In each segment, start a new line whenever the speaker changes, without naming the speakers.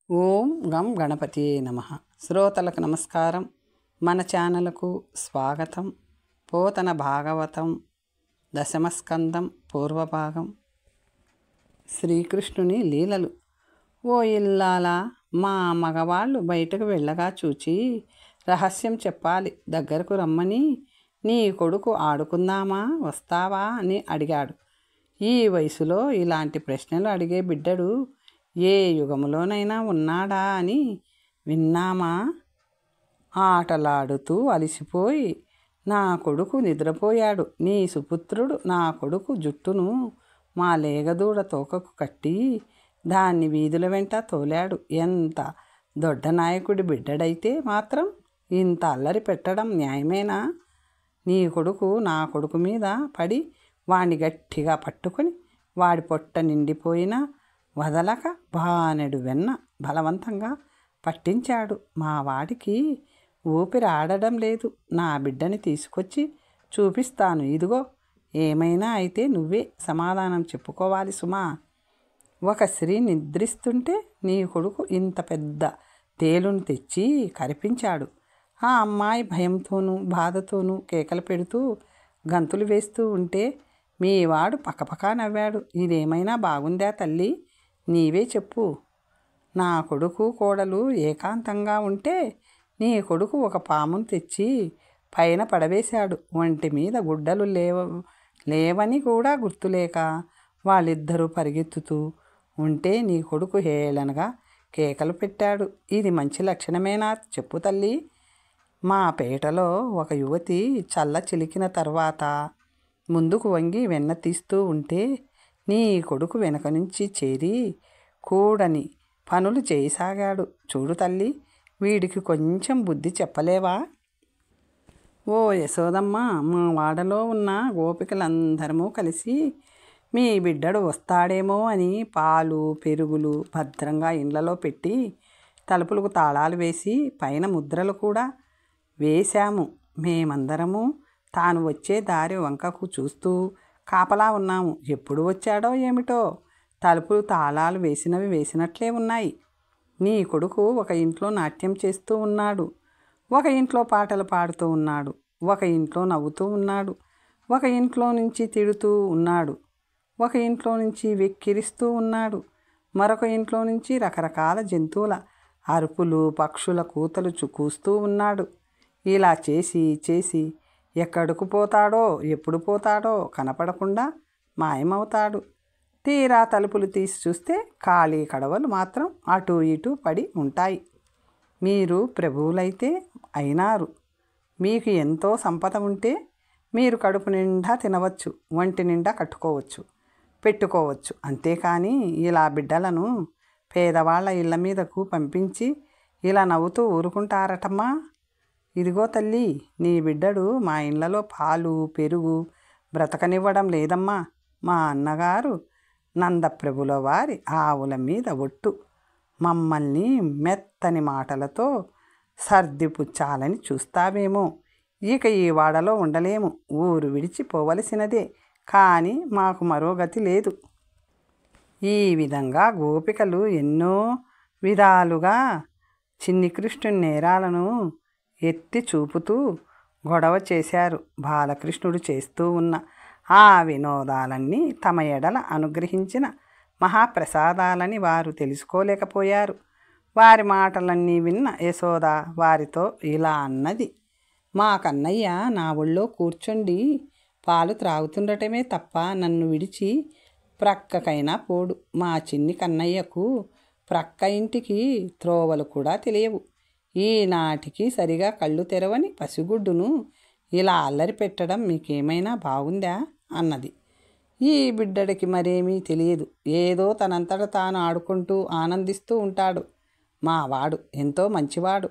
ఓం గం గణపతియే నమః. శ్రోతలకు నమస్కారం. మన ఛానల్కు స్వాగతం. పోతన భాగవతం దశమస్కందం పూర్వభాగం. శ్రీకృష్ణుని లీలలు. ఓ ఇల్లాలా, మా మగవాళ్ళు బయటకు వెళ్ళగా చూచి రహస్యం చెప్పాలి, దగ్గరకు రమ్మని నీ కొడుకు ఆడుకుందామా, వస్తావా అని అడిగాడు. ఈ వయసులో ఇలాంటి ప్రశ్నలు అడిగే బిడ్డడు ఏ యుగములోనైనా ఉన్నాడా అని విన్నామా? ఆటలాడుతూ అలసిపోయి నా కొడుకు నిద్రపోయాడు. నీ సుపుత్రుడు నా కొడుకు జుట్టును మా లేగదూడ తోకకు కట్టి దాన్ని వీధుల వెంట తోలాడు. ఎంత దొడ్డ నాయకుడి బిడ్డడైతే మాత్రం ఇంత అల్లరి పెట్టడం న్యాయమేనా? నీ కొడుకు నా కొడుకు మీద పడి వాణ్ణి గట్టిగా పట్టుకొని వాడి పొట్ట నిండిపోయినా వదలక బానెడు వెన్న బలవంతంగా పట్టించాడు. మా వాడికి ఊపిరి ఆడడం లేదు. నా బిడ్డని తీసుకొచ్చి చూపిస్తాను, ఇదిగో. ఏమైనా అయితే నువ్వే సమాధానం చెప్పుకోవాలి సుమా. ఒక స్త్రీ నిద్రిస్తుంటే నీ కొడుకు ఇంత పెద్ద తేలును తెచ్చి కరిపించాడు. ఆ అమ్మాయి భయంతోనూ బాధతోనూ కేకలు పెడుతూ గంతులు వేస్తూ ఉంటే మీ వాడు పక్కపక్క నవ్వాడు. ఇదేమైనా బాగుందా తల్లి? నీవే చెప్పు. నా కొడుకు కోడలు ఏకాంతంగా ఉంటే నీ కొడుకు ఒక పామును తెచ్చి పైన పడవేశాడు. ఒంటి మీద గుడ్డలు లేవని కూడా గుర్తులేక వాళ్ళిద్దరూ పరిగెత్తుతూ ఉంటే నీ కొడుకు హేళనగా కేకలు పెట్టాడు. ఇది మంచి లక్షణమేనా చెప్పు తల్లి. మా పేటలో ఒక యువతి చల్ల చిలికిన తర్వాత ముందుకు వంగి వెన్న తీస్తూ ఉంటే నీ కొడుకు వెనక నుంచి చేరి కూడని పనులు చేయసాగాడు. చూడు తల్లి, వీడికి కొంచెం బుద్ధి చెప్పలేవా? ఓ యశోదమ్మ, మా వాడలో ఉన్న గోపికలందరము కలిసి మీ బిడ్డడు వస్తాడేమో అని పాలు పెరుగులు భద్రంగా ఇండ్లలో పెట్టి తలుపులకు తాళాలు వేసి పైన ముద్రలు కూడా వేశాము. మేమందరము తాను వచ్చే దారి వంకకు చూస్తూ కాపలా ఉన్నాము. ఎప్పుడు వచ్చాడో ఏమిటో, తలుపులు తాళాలు వేసినవి వేసినట్లే ఉన్నాయి. నీ కొడుకు ఒక ఇంట్లో నాట్యం చేస్తూ ఉన్నాడు, ఒక ఇంట్లో పాటలు పాడుతూ ఉన్నాడు, ఒక ఇంట్లో నవ్వుతూ ఉన్నాడు, ఒక ఇంట్లో నుంచి తిడుతూ ఉన్నాడు, ఒక ఇంట్లో నుంచి వెక్కిరిస్తూ ఉన్నాడు, మరొక ఇంట్లో నుంచి రకరకాల జంతువుల అరుపులు పక్షుల కూతలు కూస్తూ ఉన్నాడు. ఇలా చేసి చేసి ఎక్కడికి పోతాడో ఎప్పుడు పోతాడో కనపడకుండా మాయమవుతాడు. తీరా తలుపులు తీసి చూస్తే ఖాళీ కడవలు మాత్రం అటు ఇటు పడి ఉంటాయి. మీరు ప్రభువులైతే అయినారు. మీకు ఎంతో సంపద ఉంటే మీరు కడుపు నిండా తినవచ్చు, ఒంటి నిండా కట్టుకోవచ్చు, పెట్టుకోవచ్చు. అంతేకాని ఇలా బిడ్డలను పేదవాళ్ళ ఇళ్ళ మీదకు పంపించి ఇలా నవ్వుతూ ఊరుకుంటారటమ్మా. ఇదిగో తల్లి, నీ బిడ్డడు మా ఇళ్ళలో పాలు పెరుగు బ్రతకనివ్వడం లేదమ్మా. మా అన్నగారు నందప్రభుల వారి ఆవుల మీద ఒట్టు మమ్మల్ని మెత్తని మాటలతో సర్దిపుచ్చాలని చూస్తావేమో. ఇక ఈ వాడలో ఉండలేము, ఊరు విడిచిపోవలసినదే. కానీ మాకు మరో గతి లేదు. ఈ విధంగా గోపికలు ఎన్నో విధాలుగా చిన్ని కృష్ణుని నేరాలను ఎత్తి చూపుతూ గొడవ చేశారు. బాలకృష్ణుడు చేస్తూ ఉన్న ఆ వినోదాలన్నీ తమ ఎడల అనుగ్రహించిన మహాప్రసాదాలని వారు తెలుసుకోలేకపోయారు. వారి మాటలన్నీ విన్న యశోద వారితో ఇలా అన్నది. మా కన్నయ్య నా ఒళ్ళో కూర్చొండి పాలు త్రాగుతుండటమే తప్ప నన్ను విడిచి ప్రక్కకైనా పోడు. మా చిన్ని కన్నయ్యకు ప్రక్క ఇంటికి త్రోవలు కూడా తెలియవు. ఈనాటికి సరిగా కళ్ళు తెరవని పసిగుడ్డును ఇలా అల్లరి పెట్టడం మీకేమైనా బాగుందా అన్నది. ఈ బిడ్డడికి మరేమీ తెలియదు. ఏదో తనంతట తాను ఆడుకుంటూ ఆనందిస్తూ ఉంటాడు. మా వాడు ఎంతో మంచివాడు.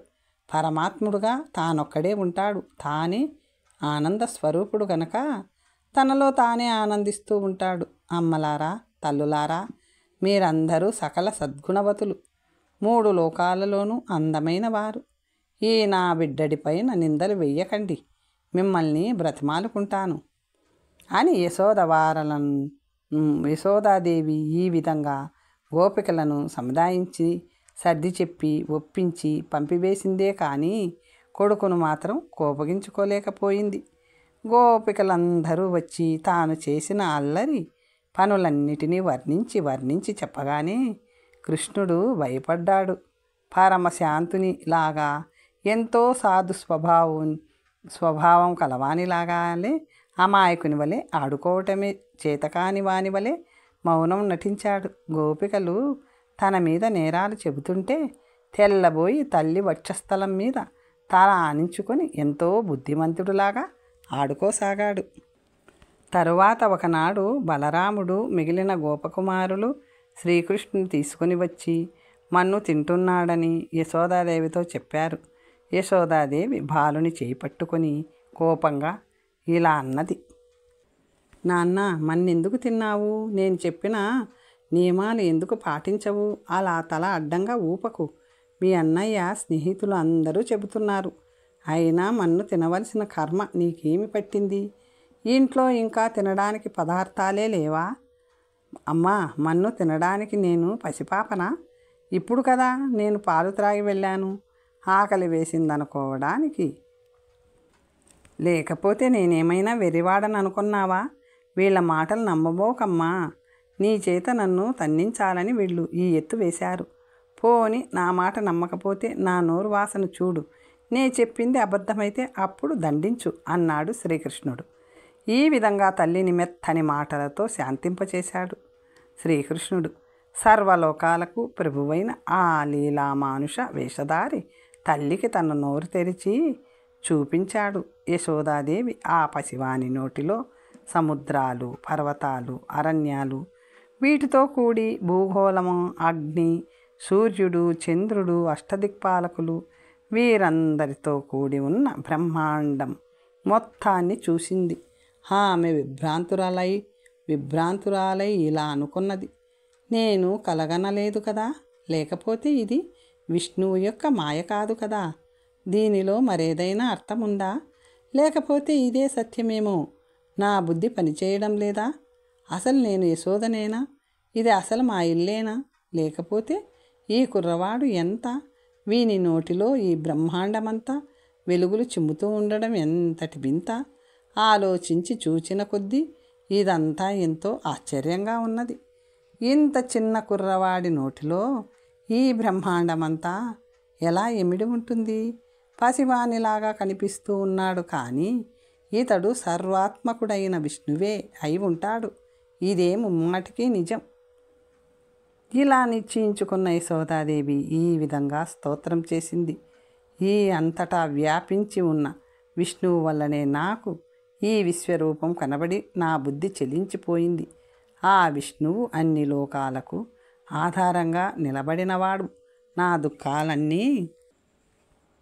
పరమాత్ముడుగా తానొక్కడే ఉంటాడు. తానే ఆనంద స్వరూపుడు గనక తనలో తానే ఆనందిస్తూ ఉంటాడు. అమ్మలారా, తల్లులారా, మీరందరూ సకల సద్గుణవతులు, 3 లోకాలలోనూ అందమైన వారు. ఈ నా బిడ్డడిపైన నిందలు వెయ్యకండి, మిమ్మల్ని బ్రతిమాలుకుంటాను అని యశోదాదేవి ఈ విధంగా గోపికలను సముదాయించి సర్ది చెప్పి ఒప్పించి పంపివేసిందే కానీ కొడుకును మాత్రం కోపగించుకోలేకపోయింది. గోపికలందరూ వచ్చి తాను చేసిన అల్లరి పనులన్నిటినీ వర్ణించి చెప్పగానే కృష్ణుడు భయపడ్డాడు. పరమశాంతుని లాగా ఎంతో సాధు స్వభావం కలవానిలాగానే అమాయకుని వలె ఆడుకోవటమే చేతకాని వాని వలె మౌనం నటించాడు. గోపికలు తన మీద నేరాలు చెబుతుంటే తెల్లబోయి తల్లి వక్షస్థలం మీద తల ఆనించుకొని ఎంతో బుద్ధిమంతుడిలాగా ఆడుకోసాగాడు. తరువాత ఒకనాడు బలరాముడు మిగిలిన గోపకుమారులు శ్రీకృష్ణుని తీసుకుని వచ్చి మన్ను తింటున్నాడని యశోదాదేవితో చెప్పారు. యశోదాదేవి బాలుని చేయి పట్టుకొని కోపంగా ఇలా అన్నది, నాన్న, మన్నెందుకు తిన్నావు? నేను చెప్పిన నియమాలు ఎందుకు పాటించవు? అలా తల అడ్డంగా ఊపకు. మీ అన్నయ్య స్నేహితులు అందరూ చెబుతున్నారు. అయినా మన్ను తినవలసిన కర్మ నీకేమి పట్టింది? ఇంట్లో ఇంకా తినడానికి పదార్థాలే లేవా? అమ్మా, మన్ను తినడానికి నేను పసిపాపనా? ఇప్పుడు కదా నేను పాలు త్రాగి వెళ్ళాను. ఆకలి వేసిందనుకోవడానికి. లేకపోతే నేనేమైనా వెర్రివాడని అనుకున్నావా? వీళ్ళ మాటలు నమ్మబోకమ్మా. నీ చేత నన్ను తన్నించాలని వీళ్ళు ఈ ఎత్తు వేశారు. పోని నా మాట నమ్మకపోతే నా నోరు వాసన చూడు. నే చెప్పింది అబద్ధమైతే అప్పుడు దండించు అన్నాడు శ్రీకృష్ణుడు. ఈ విధంగా తల్లిని మెత్తని మాటలతో శాంతింపచేశాడు శ్రీకృష్ణుడు. సర్వలోకాలకు ప్రభువైన ఆ లీలామానుష వేషధారి తల్లికి తన నోరు తెరిచి చూపించాడు. యశోదాదేవి ఆ పసివాని నోటిలో సముద్రాలు, పర్వతాలు, అరణ్యాలు, వీటితో కూడి భూగోళము, అగ్ని, సూర్యుడు, చంద్రుడు, అష్టదిక్పాలకులు, వీరందరితో కూడి ఉన్న బ్రహ్మాండం మొత్తాన్ని చూసింది. ఆమె విభ్రాంతురాలై ఇలా అనుకున్నది, నేను కలగనలేదు కదా, లేకపోతే ఇది విష్ణువు యొక్క మాయ కాదు కదా. దీనిలో మరేదైనా అర్థముందా? లేకపోతే ఇదే సత్యమేమో. నా బుద్ధి పనిచేయడం లేదా? అసలు నేను యశోదనేనా? ఇది అసలు మా ఇల్లేనా? లేకపోతే ఈ కుర్రవాడు ఎంత? వీని నోటిలో ఈ బ్రహ్మాండమంతా వెలుగులు చిమ్ముతూ ఉండడం ఎంతటి వింత! ఆలోచించి చూచిన కొద్దీ ఇదంతా ఎంతో ఆశ్చర్యంగా ఉన్నది. ఇంత చిన్న కుర్రవాడి నోటిలో ఈ బ్రహ్మాండమంతా ఎలా ఎమిడి ఉంటుంది? పసివానిలాగా కనిపిస్తూ ఉన్నాడు, కానీ ఇతడు సర్వాత్మకుడైన విష్ణువే అయి ఉంటాడు. ఇదే ముమ్మాటికి నిజం. ఇలా నిశ్చయించుకున్న యశోదాదేవి ఈ విధంగా స్తోత్రం చేసింది. ఈ అంతటా వ్యాపించి ఉన్న విష్ణువు వల్లనే నాకు ఈ విశ్వరూపం కనబడి నా బుద్ధి చెలించిపోయింది. ఆ విష్ణువు అన్ని లోకాలకు ఆధారంగా నిలబడినవాడు. నా దుఃఖాలన్నీ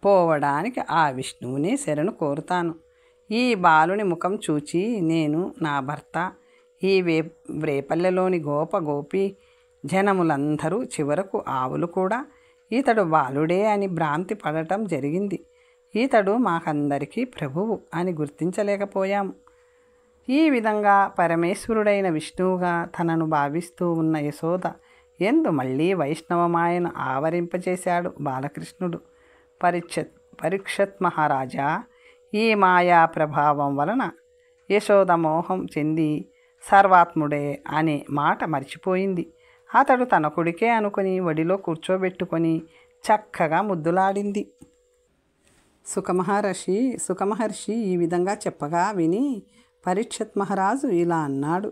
పోవడానికి ఆ విష్ణువునే శరణు కోరుతాను. ఈ బాలుని ముఖం చూచి నేను, నా భర్త, ఈ రేపల్లెలోని గోపి జనములందరూ, చివరకు ఆవులు కూడా ఇతడు బాలుడే అని భ్రాంతి పడటం జరిగింది. ఇతడు మాకందరికీ ప్రభువు అని గుర్తించలేకపోయాము. ఈ విధంగా పరమేశ్వరుడైన విష్ణువుగా తనను భావిస్తూ ఉన్న యశోద ఎందు మళ్ళీ వైష్ణవమాయను ఆవరింపచేశాడు బాలకృష్ణుడు. పరీక్షత్ మహారాజా, ఈ మాయా ప్రభావం వలన యశోద మోహం చెంది సర్వాత్ముడే అనే మాట మర్చిపోయింది. అతడు తన కొడుకే అనుకుని ఒడిలో కూర్చోబెట్టుకొని చక్కగా ముద్దులాడింది. సుఖమహర్షి ఈ విధంగా చెప్పగా విని పరీక్షత్ మహారాజు ఇలా అన్నాడు,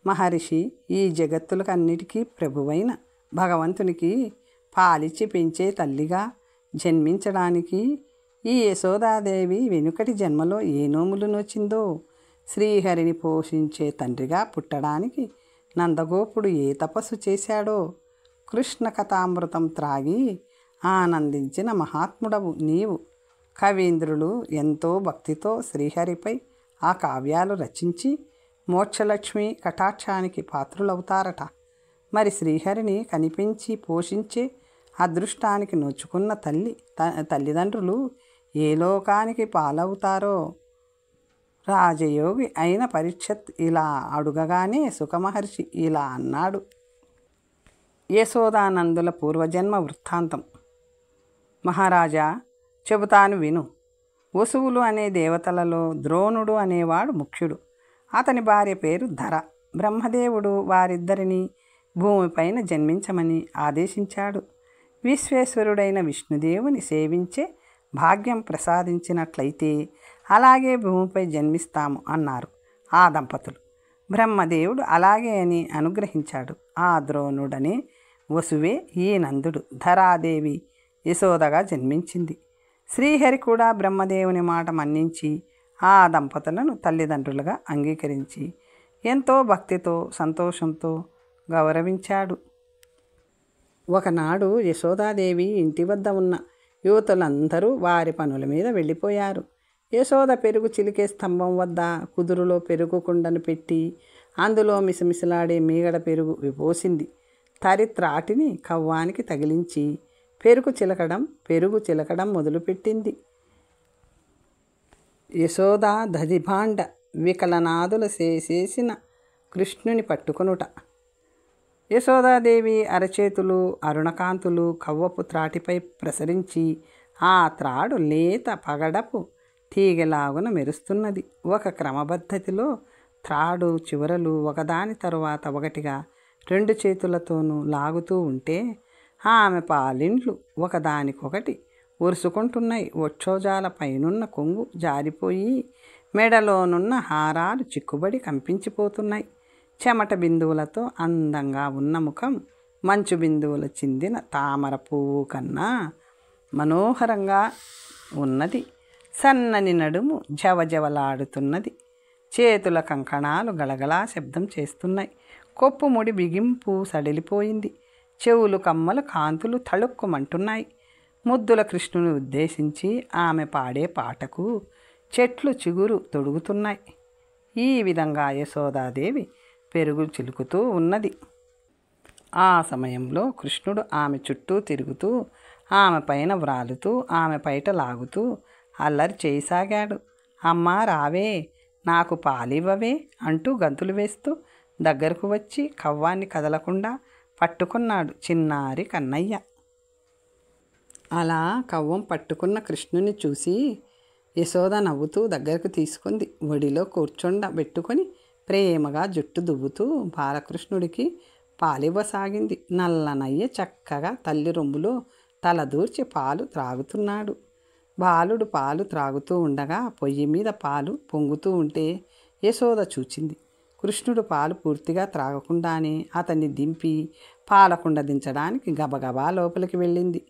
మహర్షి, ఈ జగత్తులకన్నిటికీ ప్రభువైన భగవంతునికి పాలిచ్చి పెంచే తల్లిగా జన్మించడానికి ఈ యశోదాదేవి వెనుకటి జన్మలో ఏ నోములు నోచిందో, శ్రీహరిని పోషించే తండ్రిగా పుట్టడానికి నందగోపుడు ఏ తపస్సు చేశాడో, కృష్ణ కథామృతం త్రాగి ఆనందించిన మహాత్ముడవు నీవు. కవీంద్రులు ఎంతో భక్తితో శ్రీహరిపై ఆ కావ్యాలు రచించి మోక్షలక్ష్మి కటాక్షానికి పాత్రులవుతారట. మరి శ్రీహరిని కనిపించి పోషించే అదృష్టానికి నోచుకున్న తల్లిదండ్రులు ఏ లోకానికి పాలవుతారో? రాజయోగి అయిన పరీక్షత్ ఇలా అడుగగానే సుఖమహర్షి ఇలా అన్నాడు, యశోదానందుల పూర్వజన్మ వృత్తాంతం. మహారాజా, చెబుతాను విను. వసువులు అనే దేవతలలో ద్రోణుడు అనేవాడు ముఖ్యుడు. అతని భార్య పేరు ధర. బ్రహ్మదేవుడు వారిద్దరిని భూమిపైన జన్మించమని ఆదేశించాడు. విశ్వేశ్వరుడైన విష్ణుదేవుని సేవించే భాగ్యం ప్రసాదించినట్లయితే అలాగే భూమిపై జన్మిస్తాము అన్నారు ఆ దంపతులు. బ్రహ్మదేవుడు అలాగే అని అనుగ్రహించాడు. ఆ ద్రోణుడనే వసువే ఈ నందుడు. ధరాదేవి యశోదగా జన్మించింది. శ్రీహరి కూడా బ్రహ్మదేవుని మాట మన్నించి ఆ దంపతులను తల్లిదండ్రులుగా అంగీకరించి ఎంతో భక్తితో సంతోషంతో గౌరవించాడు. ఒకనాడు యశోదాదేవి ఇంటి వద్ద ఉన్న యువతులందరూ వారి పనుల మీద వెళ్ళిపోయారు. యశోద పెరుగు చిలికే స్తంభం వద్ద కుదురులో పెరుగు కుండను పెట్టి అందులో మిసమిసలాడే మీగడ పెరుగు విపోసింది. త్రాటిని కవ్వానికి తగిలించి పెరుగు చిలకడం మొదలుపెట్టింది. యశోద దధిభాండ వికలనాదుల చేసిన కృష్ణుని పట్టుకొనుట. యశోదాదేవి అరచేతులు అరుణకాంతులు కవ్వపు త్రాటిపై ప్రసరించి ఆ త్రాడు లేత పగడపు తీగలాగున మెరుస్తున్నది. ఒక క్రమపద్ధతిలో త్రాడు చివరలు ఒకదాని తరువాత ఒకటిగా 2 చేతులతోనూ లాగుతూ ఉంటే ఆమె పాలిండ్లు ఒకదానికొకటి ఒరుసుకుంటున్నాయి. వక్షోజాల పైనున్న కొంగు జారిపోయి మెడలోనున్న హారాలు చిక్కుబడి కంపించిపోతున్నాయి. చెమట బిందువులతో అందంగా ఉన్న ముఖం మంచు బిందువుల చిందిన తామర పువ్వు కన్నా మనోహరంగా ఉన్నది. సన్నని నడుము జవజవలాడుతున్నది. చేతుల కంకణాలు గలగలా శబ్దం చేస్తున్నాయి. కొప్పు ముడి బిగింపు సడిలిపోయింది. చెవులు కమ్మల కాంతులు తళుక్కుమంటున్నాయి. ముద్దుల కృష్ణుని ఉద్దేశించి ఆమె పాడే పాటకు చెట్లు చిగురు తొడుగుతున్నాయి. ఈ విధంగా యశోదాదేవి పెరుగు చిలుకుతూ ఉన్నది. ఆ సమయంలో కృష్ణుడు ఆమె చుట్టూ తిరుగుతూ ఆమె పైన వ్రాలుతూ ఆమె పైట లాగుతూ అల్లరి చేయసాగాడు. అమ్మా రావే, నాకు పాలివ్వవే అంటూ గంతులు వేస్తూ దగ్గరకు వచ్చి కవ్వాన్ని కదలకుండా పట్టుకున్నాడు చిన్నారి కన్నయ్య. అలా కవ్వం పట్టుకున్న కృష్ణుని చూసి యశోద నవ్వుతూ దగ్గరకు తీసుకుంది. ఒడిలో కూర్చొండబెట్టుకొని ప్రేమగా జుట్టు దువ్వుతూ బాలకృష్ణుడికి పాలివ్వసాగింది. నల్లనయ్య చక్కగా తల్లి రొమ్ములో తలదూర్చి పాలు త్రాగుతున్నాడు. బాలుడు పాలు త్రాగుతూ ఉండగా పొయ్యి మీద పాలు పొంగుతూ ఉంటే యశోద చూచింది. కృష్ణుడు పాలు పూర్తిగా త్రాగకుండానే అతన్ని దింపి పాలకుండ దించడానికి గబగబా లోపలికి వెళ్ళింది.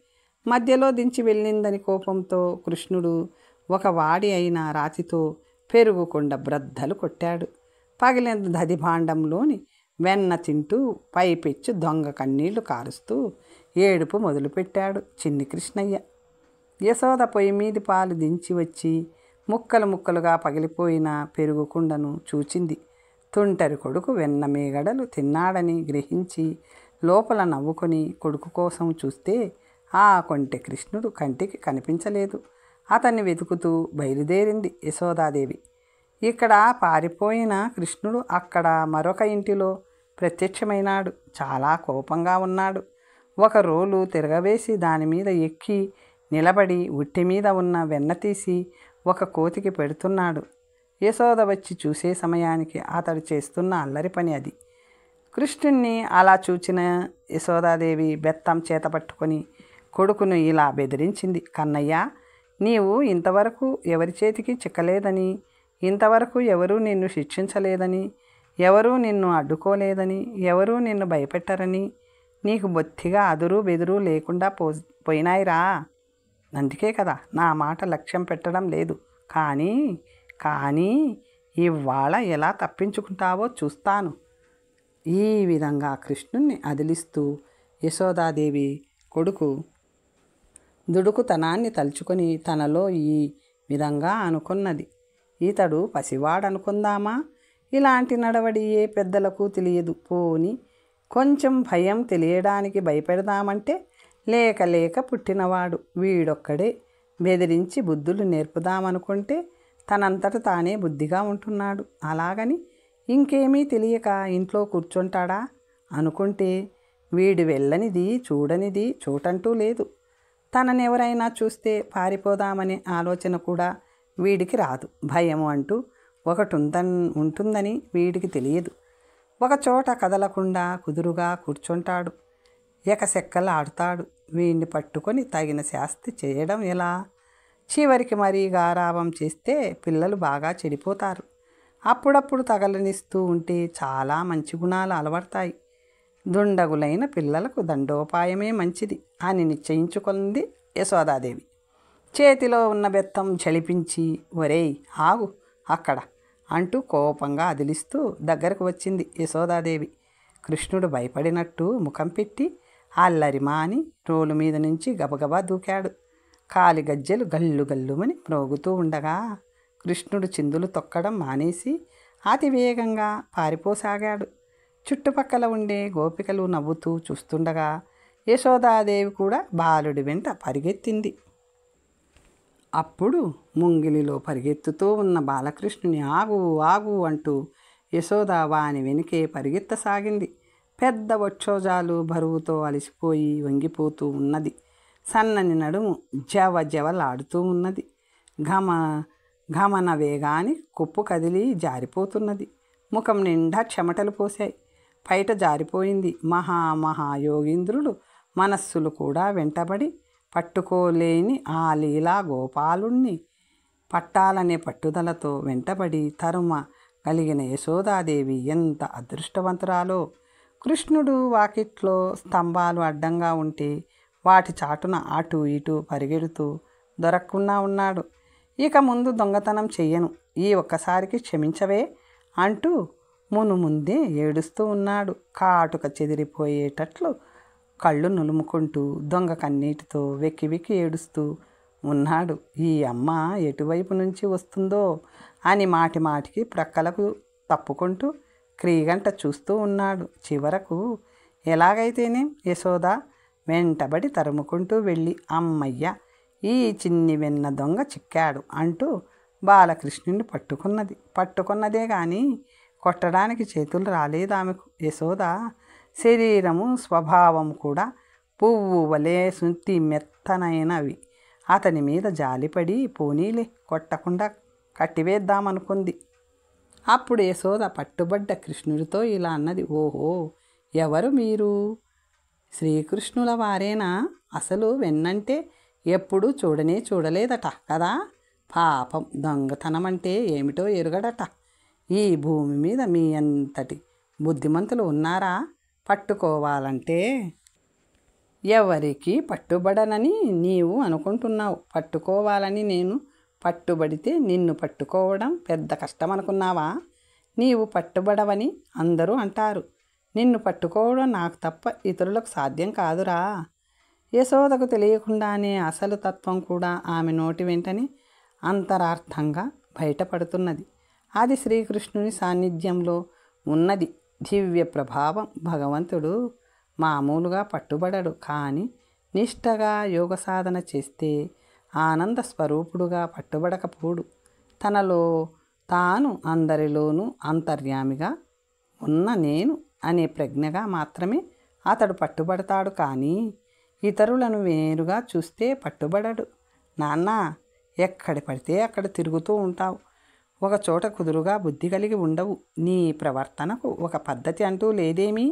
మధ్యలో దించి వెళ్ళిందని కోపంతో కృష్ణుడు ఒక వాడి అయిన రాతితో పెరుగుకుండ బ్రద్దలు కొట్టాడు. పగిలిన దధిభాండంలోని వెన్న తింటూ పైపెచ్చు దొంగ కన్నీళ్లు కారుస్తూ ఏడుపు మొదలుపెట్టాడు చిన్ని కృష్ణయ్య. యశోద పొయ్యి మీది పాలు దించి వచ్చి ముక్కలు ముక్కలుగా పగిలిపోయిన పెరుగుకుండను చూచింది. తుంటరి కొడుకు వెన్న మేగడలు తిన్నాడని గ్రహించి లోపల నవ్వుకొని కొడుకు కోసం చూస్తే ఆ కొంటె కృష్ణుడు కంటికి కనిపించలేదు. అతన్ని వెతుకుతూ బయలుదేరింది యశోదాదేవి. ఇక్కడ పారిపోయిన కృష్ణుడు అక్కడ మరొక ఇంటిలో ప్రత్యక్షమైనాడు. చాలా కోపంగా ఉన్నాడు. ఒక రోలు తిరగవేసి దానిమీద ఎక్కి నిలబడి ఉట్టి మీద ఉన్న వెన్న తీసి ఒక కోతికి పెడుతున్నాడు. యశోద వచ్చి చూసే సమయానికి అతడు చేస్తున్న అల్లరి పని అది. కృష్ణుణ్ణి అలా చూచిన యశోదాదేవి బెత్తం చేత పట్టుకొని కొడుకును ఇలా బెదిరించింది. కన్నయ్య, నీవు ఇంతవరకు ఎవరి చేతికి చిక్కలేదని, ఇంతవరకు ఎవరూ నిన్ను శిక్షించలేదని, ఎవరూ నిన్ను అడ్డుకోలేదని, ఎవరూ నిన్ను భయపెట్టరని నీకు బొత్తిగా అదురు బెదురు లేకుండా పోయినాయిరా. అందుకే కదా నా మాట లక్ష్యం పెట్టడం లేదు. కానీ ఇవాళ ఎలా తప్పించుకుంటావో చూస్తాను. ఈ విధంగా కృష్ణుణ్ణి అదిలిస్తూ యశోదాదేవి కొడుకు దుడుకుతనాన్ని తలుచుకొని తనలో ఈ విధంగా అనుకున్నది. ఇతడు పసివాడనుకుందామా? ఇలాంటి నడవడి ఏ పెద్దలకు తెలియదు. పోని కొంచెం భయం తెలియడానికి భయపెడదామంటే లేక పుట్టినవాడు వీడొక్కడే. బెదిరించి బుద్ధులు నేర్పుదామనుకుంటే తనంతట తానే బుద్ధిగా ఉంటున్నాడు. అలాగని ఇంకేమీ తెలియక ఇంట్లో కూర్చుంటాడా అనుకుంటే వీడు వెళ్ళనిది చూడనిది చోటంటూ లేదు. తననెవరైనా చూస్తే పారిపోదామనే ఆలోచన కూడా వీడికి రాదు. భయము అంటూ ఒకటి ఉంటుందని వీడికి తెలియదు. ఒకచోట కదలకుండా కుదురుగా కూర్చుంటాడు. ఎకసెక్కలు ఆడుతాడు. వీడిని పట్టుకొని తగిన శాస్తి చేయడం ఎలా? చివరికి మరీ గారాబం చేస్తే పిల్లలు బాగా చెడిపోతారు. అప్పుడప్పుడు తగలనిస్తూ ఉంటే చాలా మంచి గుణాలు అలవడతాయి. దుండగులైన పిల్లలకు దండోపాయమే మంచిది అని నిశ్చయించుకుంది యశోదాదేవి. చేతిలో ఉన్న బెత్తం జలిపించి, ఒరేయ్ ఆగు అక్కడ అంటూ కోపంగా అదిలిస్తూ దగ్గరకు వచ్చింది యశోదాదేవి. కృష్ణుడు భయపడినట్టు ముఖం పెట్టి అల్లరి మాని రోలు మీద నుంచి గబగబా దూకాడు. కాలి గజ్జెలు గల్లు గల్లుమని మ్రోగుతూ ఉండగా కృష్ణుడు చిందులు తొక్కడం మానేసి అతి వేగంగా పారిపోసాగాడు. చుట్టుపక్కల ఉండే గోపికలు నవ్వుతూ చూస్తుండగా యశోదాదేవి కూడా బాలుడి వెంట పరిగెత్తింది. అప్పుడు ముంగిలిలో పరిగెత్తుతూ ఉన్న బాలకృష్ణుని ఆగు ఆగు అంటూ యశోద వాని వెనుకే పరిగెత్తసాగింది. పెద్ద వక్షోజాలు బరువుతో అలసిపోయి వంగిపోతూ ఉన్నది. సన్నని నడుము జవజవలాడుతూ ఉన్నది. గమన వేగాని కొప్పు కదిలి జారిపోతున్నది. ముఖం నిండా చెమటలు పోశాయి. పైట జారిపోయింది. మహాయోగీంద్రులు మనస్సులు కూడా వెంటబడి పట్టుకోలేని ఆ లీలా గోపాలుణ్ణి పట్టాలనే పట్టుదలతో వెంటబడి తరుమ కలిగిన యశోదాదేవి ఎంత అదృష్టవంతురాలో! కృష్ణుడు వాకిట్లో స్తంభాలు అడ్డంగా ఉంటే వాటి చాటున అటూ ఇటూ పరిగెడుతూ దొరకకుండా ఉన్నాడు. ఇక ముందు దొంగతనం చెయ్యను, ఈ ఒక్కసారికి క్షమించవే అంటూ ముందే ఏడుస్తూ ఉన్నాడు. కాటుక చెదిరిపోయేటట్లు కళ్ళు నులుముకుంటూ దొంగ కన్నీటితో వెక్కి వెక్కి ఏడుస్తూ ఉన్నాడు. ఈ అమ్మ ఎటువైపు నుంచి వస్తుందో అని మాటి మాటికి ప్రక్కలకు తప్పుకుంటూ క్రీగంట చూస్తూ ఉన్నాడు. చివరకు ఎలాగైతేనే యశోద వెంటబడి తరుముకుంటూ వెళ్ళి అమ్మయ్య, ఈ చిన్ని వెన్న దొంగ చిక్కాడు అంటూ బాలకృష్ణుని పట్టుకున్నదే కానీ కొట్టడానికి చేతులు రాలేదు ఆమెకు. యశోద శరీరము స్వభావం కూడా పువ్వు వలె సుత్తి మెత్తనైనవి. అతని మీద జాలిపడి పోనీలే కొట్టకుండా కట్టివేద్దామనుకుంది. అప్పుడు యశోద పట్టుబడ్డ కృష్ణుడితో ఇలా అన్నది, ఓహో, ఎవరు మీరు? శ్రీకృష్ణుల వారేనా? అసలు వెన్నంటే ఎప్పుడూ చూడలేదట కదా. పాపం, దొంగతనం అంటే ఏమిటో ఎరుగడట. ఈ భూమి మీద మీ అంతటి బుద్ధిమంతులు ఉన్నారా? పట్టుకోవాలంటే ఎవరికి పట్టుబడనని నీవు అనుకుంటున్నావు. పట్టుకోవాలని నేను పట్టుబడితే నిన్ను పట్టుకోవడం పెద్ద కష్టం అనుకున్నావా? నీవు పట్టుబడవని అందరూ అంటారు. నిన్ను పట్టుకోవడం నాకు తప్ప ఇతరులకు సాధ్యం కాదురా. యశోదకు తెలియకుండానే అసలు తత్వం కూడా ఆమె నోటి వెంటనే అంతరార్థంగా బయటపడుతున్నది. అది శ్రీకృష్ణుని సాన్నిధ్యంలో ఉన్నది దివ్య ప్రభావం. భగవంతుడు మామూలుగా పట్టుబడడు, కానీ నిష్టగా యోగ సాధన చేస్తే ఆనంద స్వరూపుడుగా పట్టుబడకపోడు. తనలో తాను అందరిలోనూ అంతర్యామిగా ఉన్న నేను అనే ప్రజ్ఞగా మాత్రమే అతడు పట్టుబడతాడు. కానీ ఇతరులను వేరుగా చూస్తే పట్టుబడడు. నాన్న, ఎక్కడ పడితే అక్కడ తిరుగుతూ ఉంటావు. ఒక చోట కుదురుగా బుద్ధి కలిగి ఉండవు. నీ ప్రవర్తనకు ఒక పద్ధతి అంటూ లేదేమీ.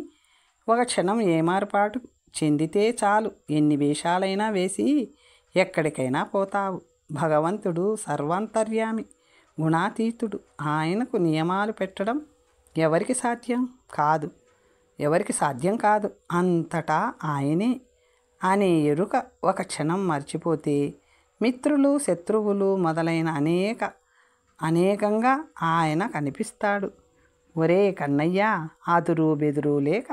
ఒక క్షణం ఏమారుపాటు చెందితే చాలు, ఎన్ని వేషాలైనా వేసి ఎక్కడికైనా పోతావు. భగవంతుడు సర్వాంతర్యామి, గుణాతీతుడు. ఆయనకు నియమాలు పెట్టడం ఎవరికి సాధ్యం కాదు. అంతటా ఆయనే అనే ఎరుక ఒక క్షణం మర్చిపోతే మిత్రులు, శత్రువులు మొదలైన అనేకంగా ఆయన కనిపిస్తాడు. ఒరే కన్నయ్య, ఆదురు బెదురు లేక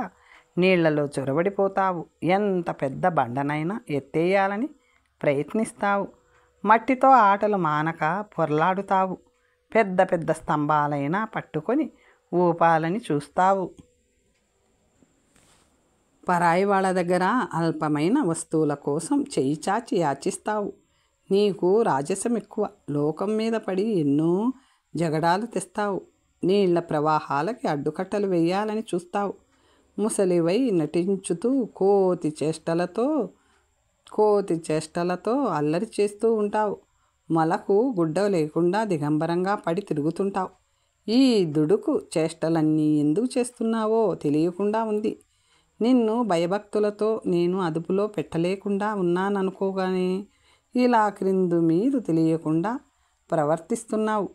నీళ్లలో చొరబడిపోతావు. ఎంత పెద్ద బండనైనా ఎత్తేయాలని ప్రయత్నిస్తావు. మట్టితో ఆటలు మానక పొర్లాడుతావు. పెద్ద పెద్ద స్తంభాలైనా పట్టుకొని ఊపాలని చూస్తావు. పరాయి వాళ్ళ దగ్గర అల్పమైన వస్తువుల కోసం చేయి చాచి యాచిస్తావు. నీకు రాజసం ఎక్కువ. లోకం మీద పడి ఎన్నో జగడాలు తెస్తావు. నీళ్ల ప్రవాహాలకి అడ్డుకట్టలు వేయాలని చూస్తావు. ముసలివై నటించుతూ కోతి చేష్టలతో అల్లరి చేస్తూ ఉంటావు. మొలకు గుడ్డ లేకుండా దిగంబరంగా పడి తిరుగుతుంటావు. ఈ దుడుకు చేష్టలన్నీ ఎందుకు చేస్తున్నావో తెలియకుండా ఉంది. నిన్ను భయభక్తులతో నేను అదుపులో పెట్టలేకుండా ఉన్నాననుకోగానే ఇలా క్రిందు మీదు తెలియకుండా ప్రవర్తిస్తున్నావు.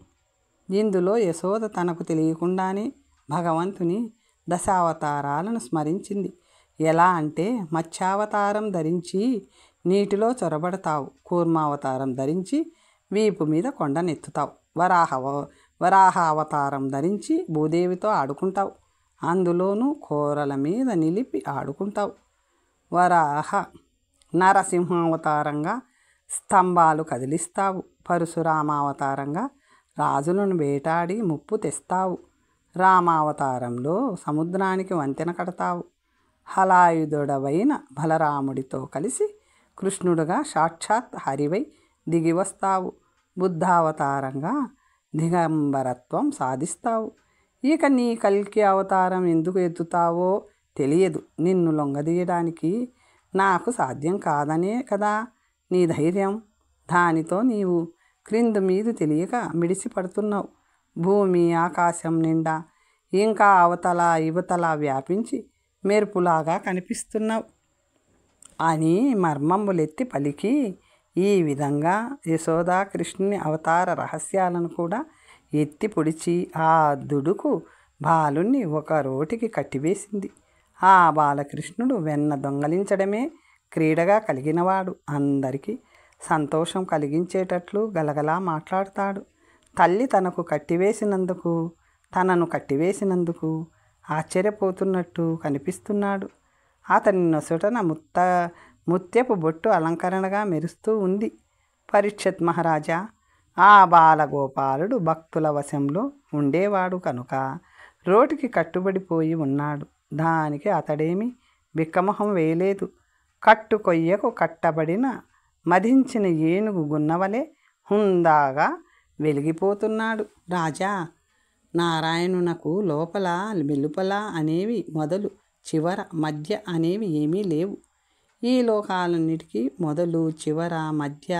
ఇందులో యశోద తనకు తెలియకుండానే భగవంతుని దశావతారాలను స్మరించింది. ఎలా అంటే మత్స్యావతారం ధరించి నీటిలో చొరబడతావు, కూర్మావతారం ధరించి వీపు మీద కొండనెత్తుతావు, వరాహ అవతారం ధరించి భూదేవితో ఆడుకుంటావు, అందులోనూ కూరల మీద నిలిపి ఆడుకుంటావు. నరసింహావతారంగా స్తంభాలు కదిలిస్తావు, పరశురామావతారంగా రాజులను వేటాడి ముప్పు తెస్తావు, రామావతారంలో సముద్రానికి వంతెన కడతావు, హలాయుధుడవైన బలరాముడితో కలిసి కృష్ణుడుగా సాక్షాత్ హరివై దిగివస్తావు, బుద్ధావతారంగా దిగంబరత్వం సాధిస్తావు. ఇక నీ కల్కి అవతారం ఎందుకు ఎత్తుతావో తెలియదు. నిన్ను లొంగదీయడానికి నాకు సాధ్యం కాదనే కదా నీ ధైర్యం. దానితో నీవు క్రింద మీదు తెలియక మిడిసి పడుతున్నావు. భూమి ఆకాశం నిండా ఇంకా అవతల యువతల వ్యాపించి మెరుపులాగా కనిపిస్తున్నావు అని మర్మములెత్తి పలికి ఈ విధంగా యశోదా కృష్ణుని అవతార రహస్యాలను కూడా ఎత్తి పొడిచి ఆ దుడుకు బాలుణ్ణి ఒక రోటికి కట్టివేసింది. ఆ బాలకృష్ణుడు వెన్న దొంగలించడమే క్రీడగా కలిగినవాడు. అందరికీ సంతోషం కలిగించేటట్లు గలగలా మాట్లాడతాడు. తల్లి తనను కట్టివేసినందుకు ఆశ్చర్యపోతున్నట్టు కనిపిస్తున్నాడు. అతని నొసటన ముత్యపు బొట్టు అలంకరణగా మెరుస్తూ ఉంది. పరీక్షిత్ మహారాజా, ఆ బాలగోపాలుడు భక్తుల వశంలో ఉండేవాడు కనుక రోటికి కట్టుబడిపోయి ఉన్నాడు. దానికి అతడేమి బిక్కమొహం వేయలేదు. కట్టు కొయ్యకు కట్టబడిన మదించిన ఏనుగు గున్నవలే హుందాగా వెలిగిపోతున్నాడు. రాజా, నారాయణునకు లోపల వెలుపల అనేవి మొదలు చివర మధ్య అనేవి ఏమీ లేవు. ఈ లోకాలన్నిటికీ మొదలు చివర మధ్య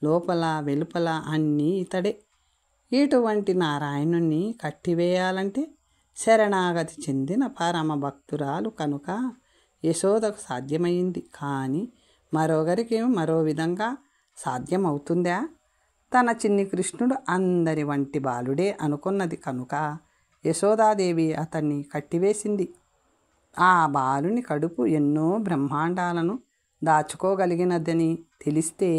లోపల వెలుపల అన్నీ ఇతడే. ఇటువంటి నారాయణుణ్ణి కట్టివేయాలంటే శరణాగతి చెందిన పరమ భక్తురాలు కనుక యశోదకు సాధ్యమైంది. కానీ మరొకరికి మరో విధంగా సాధ్యమవుతుందా? తన చిన్ని కృష్ణుడు అందరి వంటి బాలుడే అనుకున్నది కనుక యశోదాదేవి అతన్ని కట్టివేసింది. ఆ బాలుని కడుపు ఎన్నో బ్రహ్మాండాలను దాచుకోగలిగినదని తెలిస్తే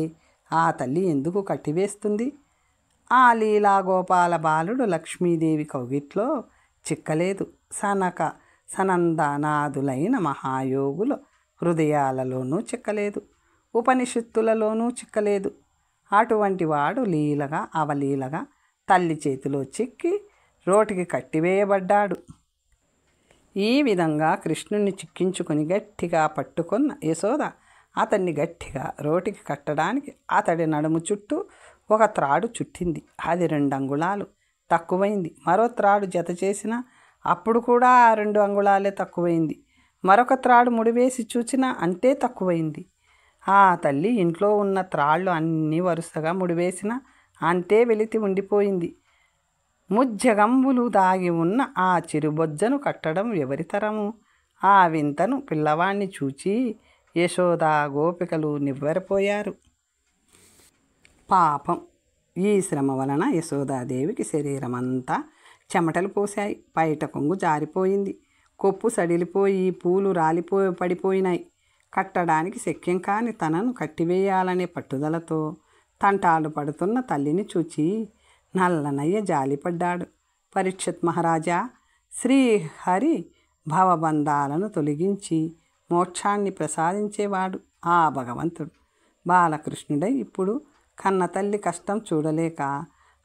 ఆ తల్లి ఎందుకు కట్టివేస్తుంది? ఆ లీలాగోపాల బాలుడు లక్ష్మీదేవి కౌగిట్లో చిక్కలేదు. సనందనాదులైన మహాయోగుల హృదయాలలోనూ చిక్కలేదు, ఉపనిషత్తులలోనూ చిక్కలేదు. అటువంటి వాడు లీలగా అవలీలగా తల్లి చేతిలో చిక్కి రోటికి కట్టివేయబడ్డాడు. ఈ విధంగా కృష్ణుణ్ణి చిక్కించుకొని గట్టిగా పట్టుకున్న యశోద అతన్ని గట్టిగా రోటికి కట్టడానికి అతడి నడుము చుట్టూ ఒక త్రాడు చుట్టింది. అది 2 అంగుళాలు తక్కువైంది. మరో త్రాడు జత చేసిన అప్పుడు కూడా ఆ 2 అంగుళాలే తక్కువైంది. మరొక త్రాడు ముడివేసి చూచినా అంతే తక్కువైంది. ఆ తల్లి ఇంట్లో ఉన్న త్రాళ్ళు అన్నీ వరుసగా ముడివేసిన అంతే వెలితి ఉండిపోయింది. ముజ్జగంబులు దాగి ఉన్న ఆ చిరుబొజ్జను కట్టడం ఎవరితరము? ఆ వింతను పిల్లవాణ్ణి చూచి యశోద గోపికలు నివ్వెరపోయారు. పాపం, ఈ శ్రమ వలన యశోదాదేవికి శరీరమంతా చెమటలు పోశాయి. పైట కొంగు జారిపోయింది. కొప్పు సడిలిపోయి పూలు పడిపోయినాయి. కట్టడానికి శక్యం కాని తనను కట్టివేయాలనే పట్టుదలతో తంటాలు పడుతున్న తల్లిని చూచి నల్లనయ్య జాలిపడ్డాడు. పరీక్షిత్ మహారాజా, శ్రీహరి భవబంధాలను తొలగించి మోక్షాన్ని ప్రసాదించేవాడు ఆ భగవంతుడు బాలకృష్ణుడై ఇప్పుడు కన్నతల్లి కష్టం చూడలేక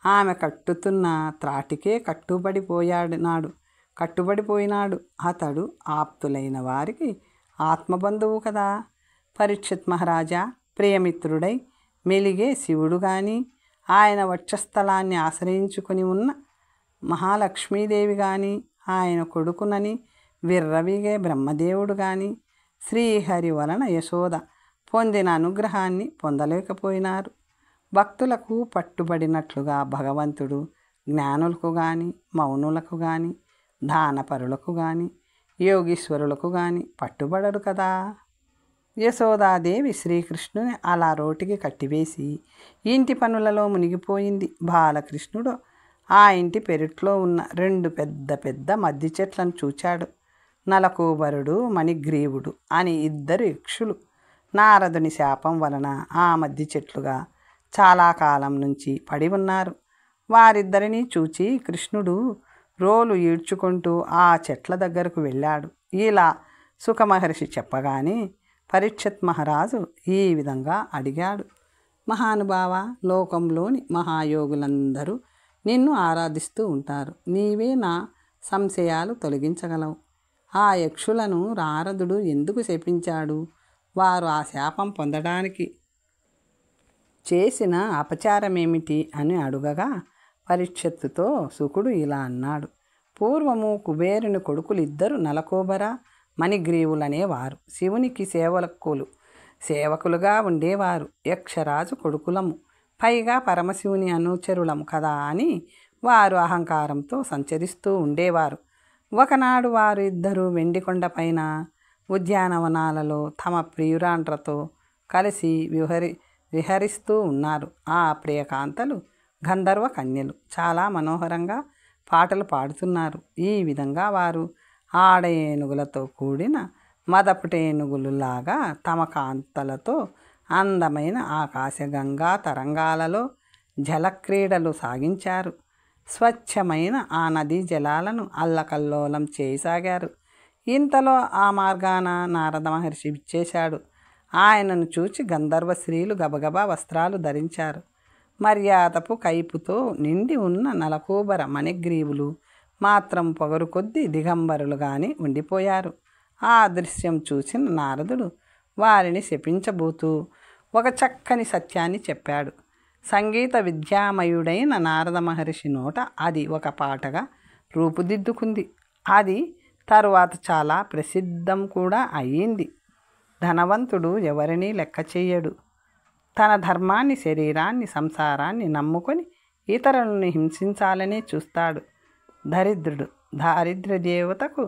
ఆమె కట్టుతున్న త్రాటికే కట్టుబడిపోయినాడు. అతడు ఆప్తులైన వారికి ఆత్మబంధువు కదా. పరీక్షిత్ మహారాజా, ప్రియమిత్రుడై మెలిగే శివుడు కానీ, ఆయన వక్షస్థలాన్ని ఆశ్రయించుకుని ఉన్న మహాలక్ష్మీదేవి కానీ ఆయన కొడుకునని విర్రవీగే బ్రహ్మదేవుడు గాని శ్రీహరి వలన యశోద పొందిన అనుగ్రహాన్ని పొందలేకపోయినారు. భక్తులకు పట్టుబడినట్లుగా భగవంతుడు జ్ఞానులకు గాని మౌనులకు గాని దానపరులకు గాని యోగీశ్వరులకు గాని పట్టుబడడు కదా. యశోదాదేవి శ్రీకృష్ణుని అలా రోటికి కట్టివేసి ఇంటి పనులలో మునిగిపోయింది. బాలకృష్ణుడు ఆ ఇంటి పెరట్లో ఉన్న 2 పెద్ద పెద్ద మద్ది చెట్లను చూచాడు. నలకూబరుడు మణిగ్రీవుడు అని 2 యక్షులు నారదుని శాపం వలన ఆ మద్ది చెట్లుగా చాలా కాలం నుంచి పడి ఉన్నారు. వారిద్దరినీ చూచి కృష్ణుడు రోలు ఈడ్చుకుంటూ ఆ చెట్ల దగ్గరకు వెళ్ళాడు. ఇలా సుఖమహర్షి చెప్పగానే పరీక్షిత్ మహారాజు ఈ విధంగా అడిగాడు. మహానుభావ, లోకంలోని మహాయోగులందరూ నిన్ను ఆరాధిస్తూ ఉంటారు. నీవే నా సంశయాలు తొలగించగలవు. ఆ యక్షులను నారదుడు ఎందుకు శపించాడు? వారు ఆ శాపం పొందడానికి చేసిన అపచారమేమిటి అని అడుగగా పరీక్షిత్తుతో శుకుడు ఇలా అన్నాడు. పూర్వము కుబేరుని కొడుకులిద్దరు నలకోబర మణిగ్రీవులనేవారు. శివునికి సేవకులుగా ఉండేవారు. యక్షరాజు కొడుకులము, పైగా పరమశివుని అనుచరులము కదా అని వారు అహంకారంతో సంచరిస్తూ ఉండేవారు. ఒకనాడు వారు ఇద్దరు వెండికొండపైన ఉద్యానవనాలలో తమ ప్రియురాండ్రతో కలిసి విహరిస్తూ ఉన్నారు. ఆ ప్రియకాంతలు గంధర్వ కన్యలు చాలా మనోహరంగా పాటలు పాడుతున్నారు. ఈ విధంగా వారు ఆడ ఏనుగులతో కూడిన మదపుటేనుగులులాగా తమ కాంతలతో అందమైన ఆకాశగంగా తరంగాలలో జలక్రీడలు సాగించారు. స్వచ్ఛమైన ఆ నదీ జలాలను అల్లకల్లోలం చేయసాగారు. ఇంతలో ఆ మార్గాన నారద మహర్షి విచ్చేశాడు. ఆయనను చూచి గంధర్వ స్త్రీలు గబగబా వస్త్రాలు ధరించారు. మర్యాదపు కైపుతో నిండి ఉన్న నలకూబర మణిగ్రీవులు మాత్రం పొగరు కొద్దీ దిగంబరులుగాని ఉండిపోయారు. ఆ దృశ్యం చూసిన నారదుడు వారిని శపించబోతూ ఒక చక్కని సత్యాన్ని చెప్పాడు. సంగీత విద్యామయుడైన నారద మహర్షి నోట అది ఒక పాటగా రూపుదిద్దుకుంది. అది తరువాత చాలా ప్రసిద్ధం కూడా అయ్యింది. ధనవంతుడు ఎవరినీ లెక్క చెయ్యడు. తన ధర్మాన్ని, శరీరాన్ని, సంసారాన్ని నమ్ముకొని ఇతరులను హింసించాలనే చూస్తాడు. దరిద్రుడు దారిద్ర్య దేవతకు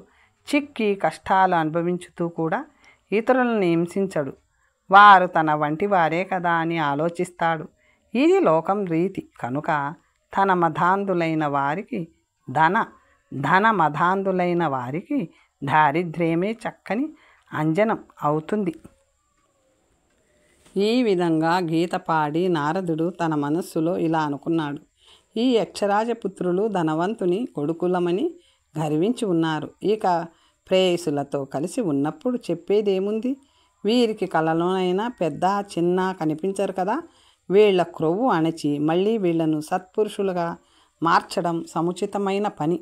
చిక్కి కష్టాలు అనుభవించుతూ కూడా ఇతరులను హింసించడు. వారు తన వంటి వారే కదా అని ఆలోచిస్తాడు. ఇది లోకం రీతి కనుక ధన మధాంధులైన వారికి దారిద్ర్యమే చక్కని అంజనం అవుతుంది. ఈ విధంగా గీత పాడి నారదుడు తన మనస్సులో ఇలా అనుకున్నాడు. ఈ యక్షరాజపుత్రులు ధనవంతుని కొడుకులమని గర్వించి ఉన్నారు. ఇక ప్రేయసులతో కలిసి ఉన్నప్పుడు చెప్పేదేముంది? వీరికి కలలోనైనా పెద్ద చిన్న కనిపించరు కదా. వీళ్ల క్రొవ్వు అణచి మళ్ళీ వీళ్లను సత్పురుషులుగా మార్చడం సముచితమైన పని.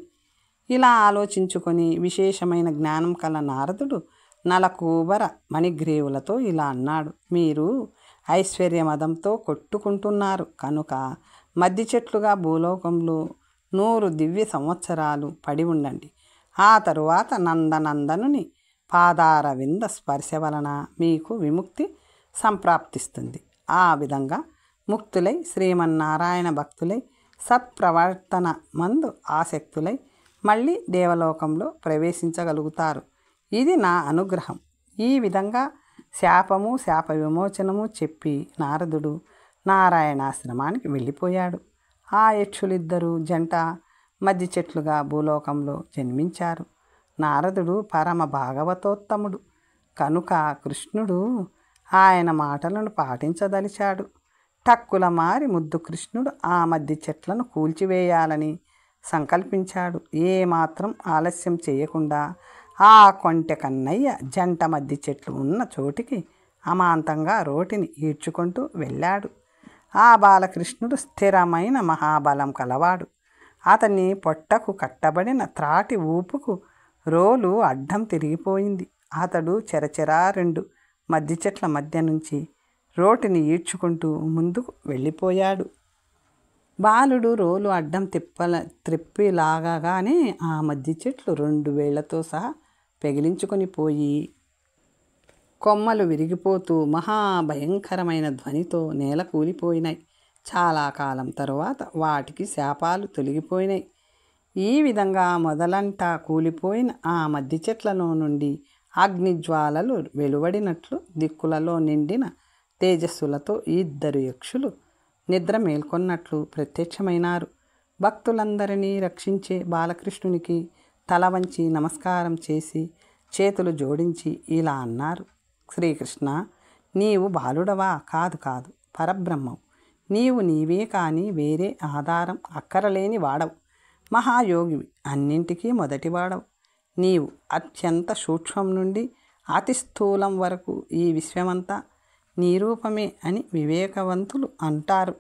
ఇలా ఆలోచించుకొని విశేషమైన జ్ఞానం కల నారదుడు నలకూబర మణిగ్రీవులతో ఇలా అన్నాడు. మీరు ఐశ్వర్యమదంతో కొట్టుకుంటున్నారు కనుక మద్ది చెట్లుగా భూలోకంలో 100 దివ్య సంవత్సరాలు పడి ఉండండి. ఆ తరువాత నందనందనుని పాదార వింద స్పర్శ వలన మీకు విముక్తి సంప్రాప్తిస్తుంది. ఆ విధంగా ముక్తులై శ్రీమన్నారాయణ భక్తులై సత్ప్రవర్తన మందు ఆసక్తులై మళ్ళీ దేవలోకంలో ప్రవేశించగలుగుతారు. ఇది నా అనుగ్రహం. ఈ విధంగా శాపము శాప విమోచనము చెప్పి నారదుడు నారాయణాశ్రమానికి వెళ్ళిపోయాడు. ఆ యక్షులిద్దరూ జంట మద్ది చెట్లుగా భూలోకంలో జన్మించారు. నారదుడు పరమ భాగవతోత్తముడు కనుక కృష్ణుడు ఆయన మాటలను పాటించదలిచాడు. టక్కుల మారి ముద్దు కృష్ణుడు ఆ మద్ది చెట్లను కూల్చివేయాలని సంకల్పించాడు. ఏమాత్రం ఆలస్యం చేయకుండా ఆ కొంటె కన్నయ్య జంట మద్ది చెట్లు ఉన్న చోటికి అమాంతంగా రోటిని ఈడ్చుకుంటూ వెళ్ళాడు. ఆ బాలకృష్ణుడు స్థిరమైన మహాబలం కలవాడు. అతని పొట్టకు కట్టబడిన త్రాటి ఊపుకు రోలు అడ్డం తిరిగిపోయింది. అతడు చెరచెరా 2 మద్ది చెట్ల మధ్య నుంచి రోటిని ఈడ్చుకుంటూ ముందుకు వెళ్ళిపోయాడు. బాలుడు రోలు అడ్డం త్రిప్పిలాగానే ఆ మద్ది చెట్లు 2 వేళ్లతో సహా పెగిలించుకొని పోయి కొమ్మలు విరిగిపోతూ మహాభయంకరమైన ధ్వనితో నేల కూలిపోయినాయి. చాలా కాలం తరువాత వాటికి శాపాలు తొలగిపోయినాయి. ఈ విధంగా మొదలంటా కూలిపోయిన ఆ మద్ది చెట్లలో నుండి అగ్నిజ్వాలలు వెలువడినట్లు దిక్కులలో నిండిన తేజస్సులతో 2 యక్షులు నిద్ర మేల్కొన్నట్లు ప్రత్యక్షమైనారు. భక్తులందరినీ రక్షించే బాలకృష్ణునికి తల వంచి నమస్కారం చేసి చేతులు జోడించి ఇలా అన్నారు. శ్రీకృష్ణ, నీవు బాలుడవా? కాదు కాదు, పరబ్రహ్మవు. నీవు నీవే కానీ వేరే ఆధారం అక్కరలేని వాడవు. మహాయోగివి, అన్నింటికీ మొదటివాడవు. నీవు అత్యంత సూక్ష్మం నుండి అతి స్థూలం వరకు ఈ విశ్వమంతా నీ రూపమే అని వివేకవంతులు అంటారు.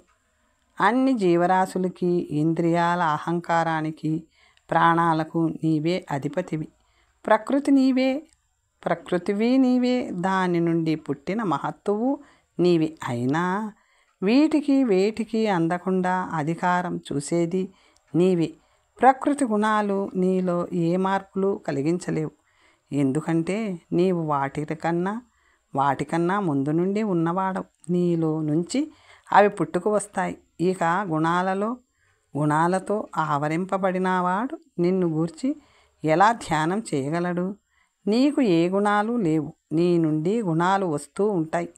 అన్ని జీవరాశులకి, ఇంద్రియాల అహంకారానికి, ప్రాణాలకు నీవే అధిపతివి. ప్రకృతి నీవే, ప్రకృతివి నీవే, దాని నుండి పుట్టిన మహత్తువు నీవే. అయినా వీటికి వేటికి అందకుండా అధికారం చూసేది నీవే. ప్రకృతి గుణాలు నీలో ఏ మార్పులు కలిగించలేవు. ఎందుకంటే నీవు వాటికన్నా ముందు నుండి ఉన్నవాడవు. నీలో నుంచి అవి పుట్టుకు వస్తాయి. ఇక గుణాలతో ఆవరింపబడినవాడు నిన్ను గూర్చి ఎలా ధ్యానం చేయగలడు? నీకు ఏ గుణాలు లేవు. నీ నుండి గుణాలు వస్తూ ఉంటాయి.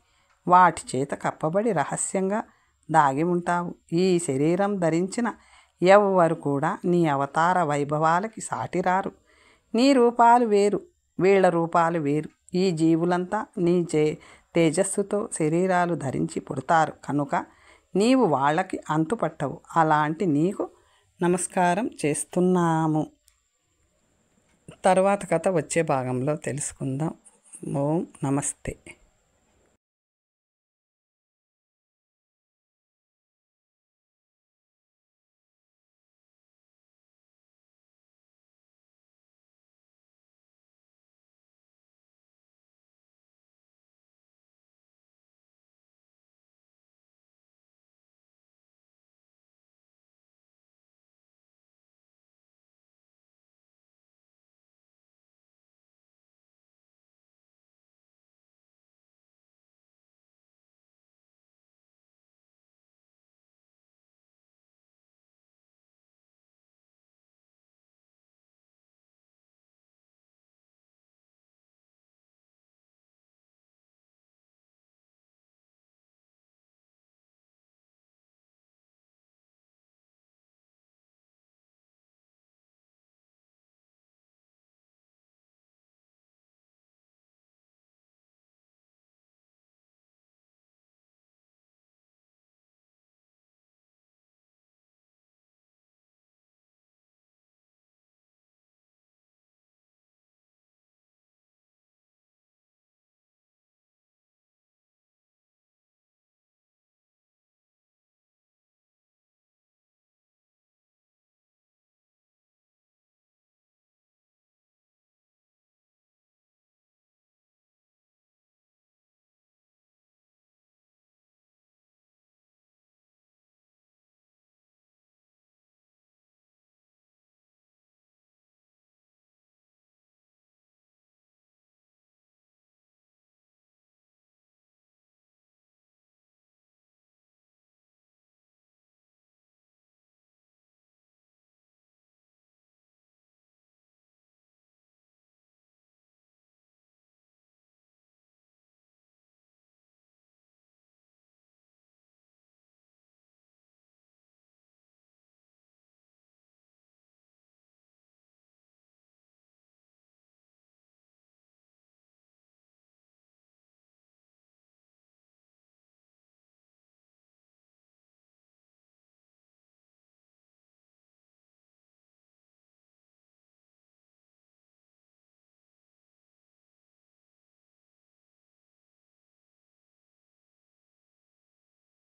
వాటి చేత కప్పబడి రహస్యంగా దాగి ఉంటావు. ఈ శరీరం ధరించిన ఎవ్వరు కూడా నీ అవతార వైభవాలకి సాటిరారు. నీ రూపాలు వేరు, వీళ్ళ రూపాలు వేరు. ఈ జీవులంతా నీ తేజస్సుతో శరీరాలు ధరించి పుడతారు కనుక నీవు వాళ్ళకి అంతుపట్టవు. అలాంటి నీకు నమస్కారం చేస్తున్నాము. తర్వాత కథ వచ్చే భాగంలో తెలుసుకుందాం. ఓం నమస్తే.